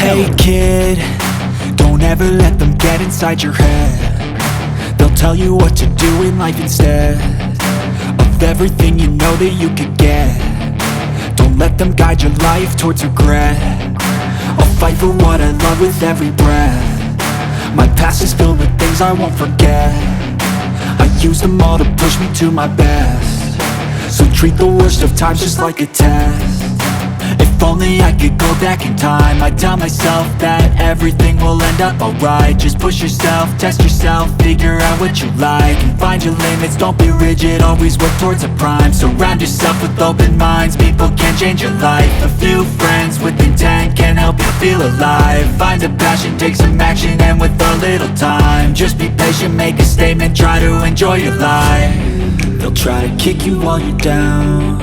Hey kid, don't ever let them get inside your head. They'll tell you what to do in life instead of everything you know that you could get. Don't let them guide your life towards regret. I'll fight for what I love with every breath. My past is filled with things I won't forget. I use them all to push me to my best. So treat the worst of times just like a test. If only I could go back in time, I'd tell myself that everything will end up alright. Just push yourself, test yourself, figure out what you like, and find your limits, don't be rigid, always work towards a prime. Surround yourself with open minds, people can change your life. A few friends with intent can help you feel alive. Find a passion, take some action, and with a little time, just be patient, make a statement, try to enjoy your life. They'll try to kick you while you're down.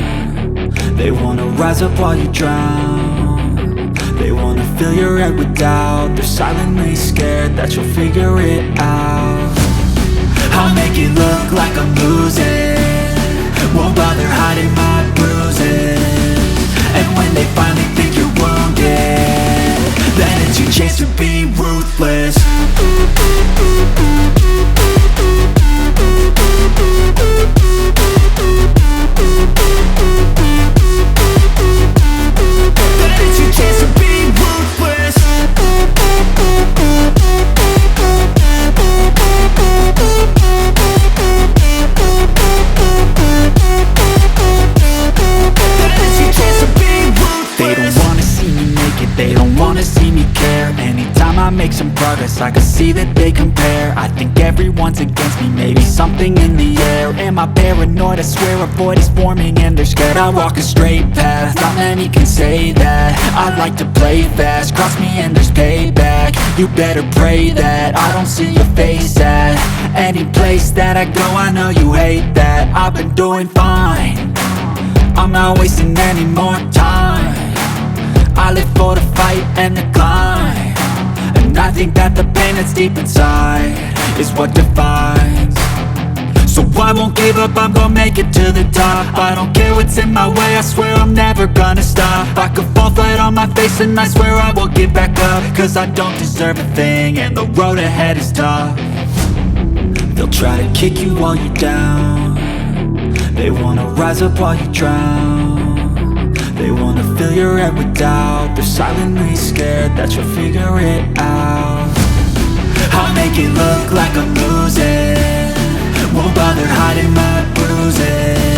They wanna rise up while you drown. They wanna fill your head with doubt. They're silently scared that you'll figure it out. I'll make it look like I'm losing, won't bother hiding my bruises. And when they finally think you're wounded, then it's your chance to be ruthless. They don't wanna see me care. Anytime I make some progress, I can see that they compare. I think everyone's against me, maybe something in the air. Am I paranoid? I swear a void is forming and they're scared. I walk a straight path, not many can say that. I like to play fast, cross me and there's payback. You better pray that I don't see your face at any place that I go. I know you hate that. I've been doing fine, I'm not wasting any more time. I live for the fight and the climb, and I think that the pain that's deep inside is what defines. So I won't give up, I'm gonna make it to the top. I don't care what's in my way, I swear I'm never gonna stop. I could fall flat on my face and I swear I will get back up, cause I don't deserve a thing and the road ahead is tough. They'll try to kick you while you're down. They wanna rise up while you drown. They wanna fill your head with doubt. They're silently scared that you'll figure it out. I'll make it look like I'm losing, won't bother hiding my bruises.